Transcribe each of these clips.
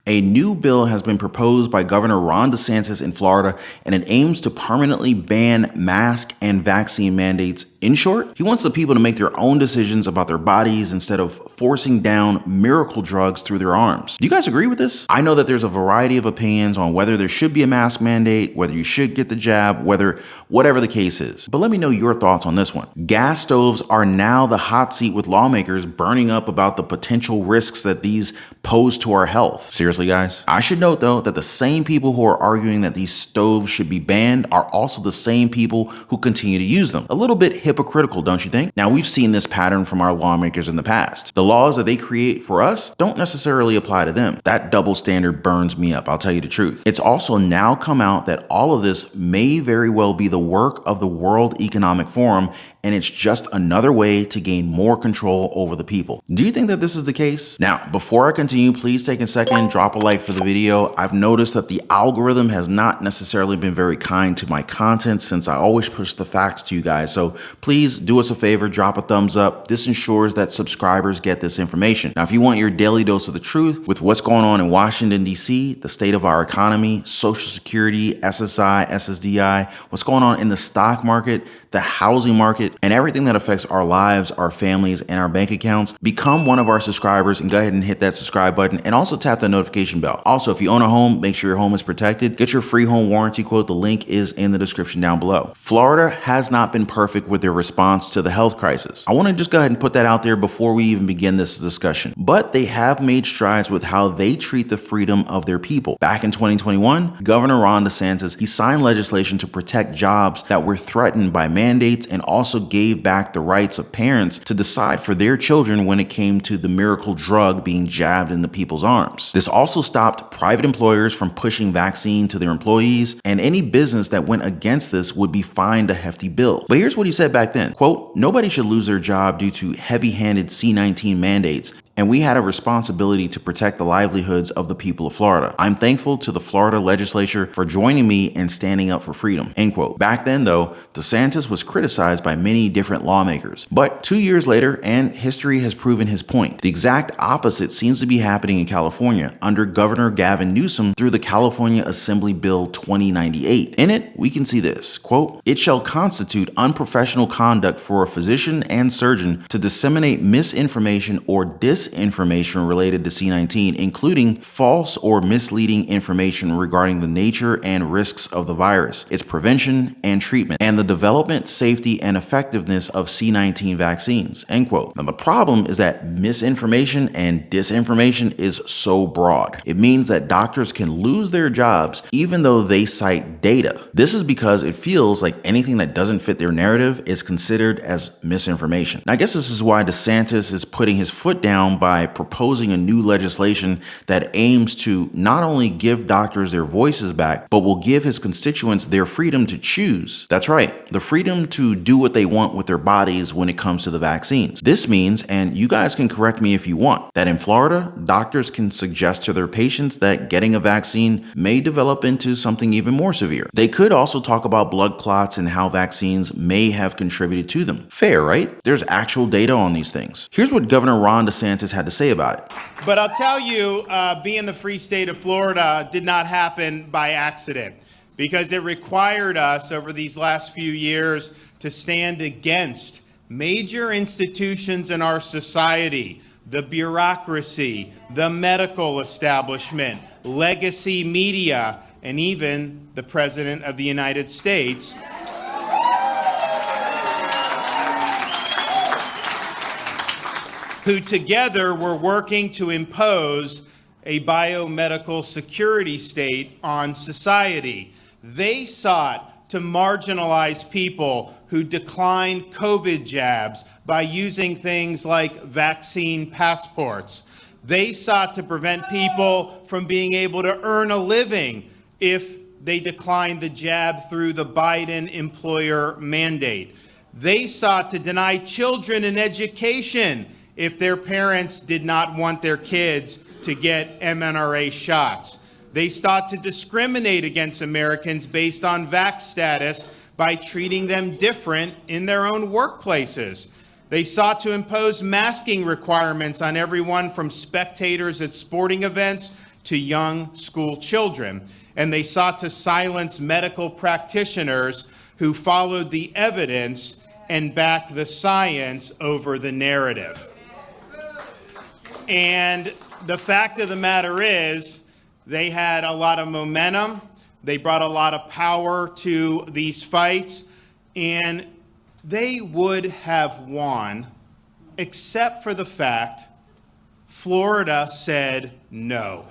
A new bill has been proposed by Governor Ron DeSantis in Florida, and it aims to permanently ban mask and vaccine mandates. In short, he wants the people to make their own decisions about their bodies instead of forcing down miracle drugs through their arms. Do you guys agree with this? I know that there's a variety of opinions on whether there should be a mask mandate, whether you should get the jab, whatever the case is. But let me know your thoughts on this one. Gas stoves are now the hot seat with lawmakers burning up about the potential risks that these pose to our health. Seriously, guys? I should note, though, that the same people who are arguing that these stoves should be banned are also the same people who continue to use them. A little bit hypocritical, don't you think? Now, we've seen this pattern from our lawmakers in the past. The laws that they create for us don't necessarily apply to them. That double standard burns me up, I'll tell you the truth. It's also now come out that all of this may very well be the work of the World Economic Forum, and it's just another way to gain more control over the people. Do you think that this is the case? Now, before I continue, please take a second, drop a like for the video. I've noticed that the algorithm has not necessarily been very kind to my content since I always push the facts to you guys. So please do us a favor, drop a thumbs up. This ensures that subscribers get this information. Now, if you want your daily dose of the truth with what's going on in Washington, D.C., the state of our economy, Social Security, SSI, SSDI, what's going on in the stock market, the housing market, and everything that affects our lives, our families, and our bank accounts, become one of our subscribers and go ahead and hit that subscribe button and also tap the notification bell. Also, if you own a home, make sure your home is protected. Get your free home warranty quote. The link is in the description down below. Florida has not been perfect with their response to the health crisis. I want to just go ahead and put that out there before we even begin this discussion. But they have made strides with how they treat the freedom of their people. Back in 2021, Governor Ron DeSantis, he signed legislation to protect jobs that were threatened by mandates and also gave back the rights of parents to decide for their children when it came to the miracle drug being jabbed into people's arms. This also stopped private employers from pushing vaccine to their employees, and any business that went against this would be fined a hefty bill. But here's what he said back then, quote, "Nobody should lose their job due to heavy-handed C-19 mandates, and we had a responsibility to protect the livelihoods of the people of Florida. I'm thankful to the Florida legislature for joining me and standing up for freedom," end quote. Back then, though, DeSantis was criticized by many different lawmakers. But 2 years later, and history has proven his point. The exact opposite seems to be happening in California under Governor Gavin Newsom through the California Assembly Bill 2098. In it, we can see this, quote, "It shall constitute unprofessional conduct for a physician and surgeon to disseminate misinformation or disinformation related to C-19, including false or misleading information regarding the nature and risks of the virus, its prevention and treatment, and the development, safety, and effectiveness of C-19 vaccines," end quote. Now, the problem is that misinformation and disinformation is so broad. It means that doctors can lose their jobs even though they cite data. This is because it feels like anything that doesn't fit their narrative is considered as misinformation. And I guess this is why DeSantis is putting his foot down by proposing a new legislation that aims to not only give doctors their voices back, but will give his constituents their freedom to choose. That's right, the freedom to do what they want with their bodies when it comes to the vaccines. This means, and you guys can correct me if you want, that in Florida, doctors can suggest to their patients that getting a vaccine may develop into something even more severe. They could also talk about blood clots and how vaccines may have contributed to them. Fair, right? There's actual data on these things. Here's what Governor Ron DeSantis had to say about it. But I'll tell you, being the free state of Florida did not happen by accident, because it required us over these last few years to stand against major institutions in our society, the bureaucracy, the medical establishment, legacy media, and even the President of the United States, who together were working to impose a biomedical security state on society. They sought to marginalize people who declined COVID jabs by using things like vaccine passports. They sought to prevent people from being able to earn a living if they declined the jab through the Biden employer mandate. They sought to deny children an education if their parents did not want their kids to get mRNA shots. They sought to discriminate against Americans based on vax status by treating them different in their own workplaces. They sought to impose masking requirements on everyone from spectators at sporting events to young school children, and they sought to silence medical practitioners who followed the evidence and backed the science over the narrative. And the fact of the matter is, they had a lot of momentum, they brought a lot of power to these fights, and they would have won, except for the fact Florida said no.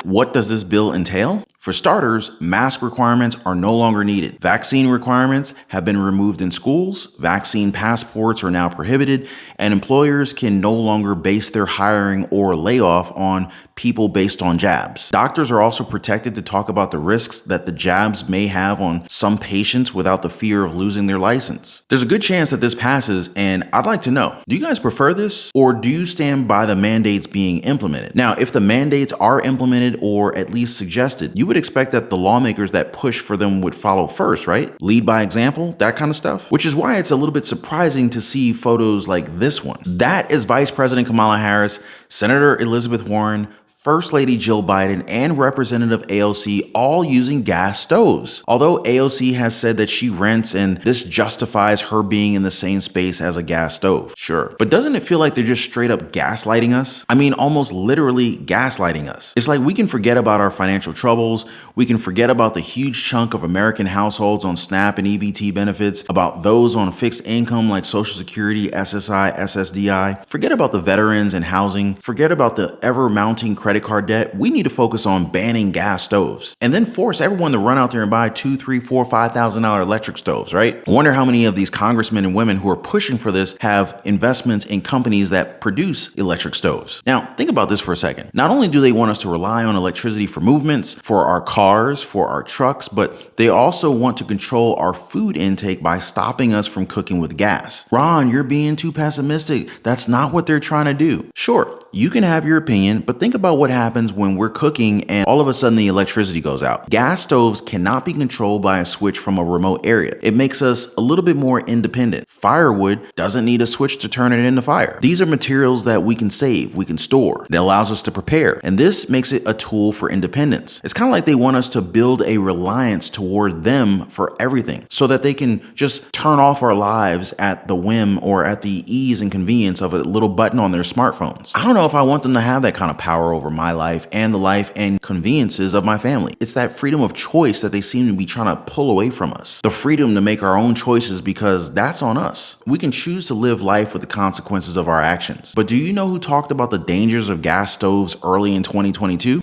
What does this bill entail? For starters, mask requirements are no longer needed. Vaccine requirements have been removed in schools, vaccine passports are now prohibited, and employers can no longer base their hiring or layoff on people based on jabs. Doctors are also protected to talk about the risks that the jabs may have on some patients without the fear of losing their license. There's a good chance that this passes, and I'd like to know, do you guys prefer this, or do you stand by the mandates being implemented? Now, if the mandates are implemented or at least suggested, you would expect that the lawmakers that push for them would follow first, right? Lead by example, that kind of stuff. Which is why it's a little bit surprising to see photos like this one. That is Vice President Kamala Harris, Senator Elizabeth Warren, First Lady Jill Biden, and Representative AOC all using gas stoves. Although AOC has said that she rents and this justifies her being in the same space as a gas stove. Sure. But doesn't it feel like they're just straight up gaslighting us? I mean, almost literally gaslighting us. It's like we can forget about our financial troubles. We can forget about the huge chunk of American households on SNAP and EBT benefits, about those on fixed income like Social Security, SSI, SSDI. Forget about the veterans and housing. Forget about the ever-mounting credit card debt. We need to focus on banning gas stoves and then force everyone to run out there and buy $2,000, $3,000, $4,000, $5,000 electric stoves, right? I wonder how many of these congressmen and women who are pushing for this have investments in companies that produce electric stoves. Now, think about this for a second. Not only do they want us to rely on electricity for movements, for our cars, for our trucks, but they also want to control our food intake by stopping us from cooking with gas. Ron, you're being too pessimistic. That's not what they're trying to do. Sure, you can have your opinion, but think about what happens when we're cooking and all of a sudden the electricity goes out. Gas stoves cannot be controlled by a switch from a remote area. It makes us a little bit more independent. Firewood doesn't need a switch to turn it into fire. These are materials that we can save, we can store. It allows us to prepare, and this makes it a tool for independence. It's kind of like they want us to build a reliance toward them for everything so that they can just turn off our lives at the whim or at the ease and convenience of a little button on their smartphones. I don't know if I want them to have that kind of power over my life and the life and conveniences of my family. It's that freedom of choice that they seem to be trying to pull away from us. The freedom to make our own choices, because that's on us. We can choose to live life with the consequences of our actions. But do you know who talked about the dangers of gas stoves early in 2022?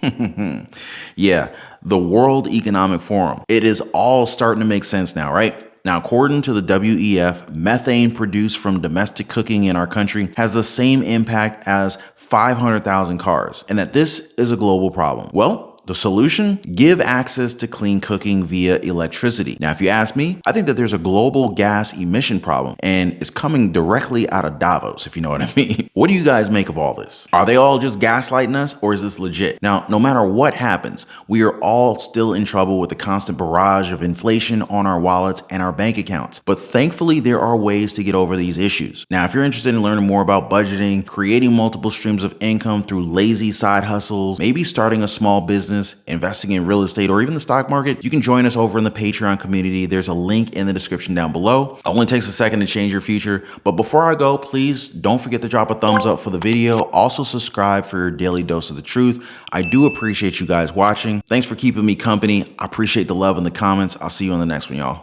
Yeah, the World Economic Forum. It is all starting to make sense now, right? Now, according to the WEF, methane produced from domestic cooking in our country has the same impact as 500,000 cars, and that this is a global problem. Well, the solution? Give access to clean cooking via electricity. Now, if you ask me, I think that there's a global gas emission problem, and it's coming directly out of Davos, if you know what I mean. What do you guys make of all this? Are they all just gaslighting us, or is this legit? Now, no matter what happens, we are all still in trouble with the constant barrage of inflation on our wallets and our bank accounts. But thankfully, there are ways to get over these issues. Now, if you're interested in learning more about budgeting, creating multiple streams of income through lazy side hustles, maybe starting a small business, investing in real estate, or even the stock market, you can join us over in the Patreon community. There's a link in the description down below. It only takes a second to change your future. But before I go, please don't forget to drop a thumbs up for the video. Also subscribe for your daily dose of the truth. I do appreciate you guys watching. Thanks for keeping me company. I appreciate the love in the comments. I'll see you on the next one, y'all.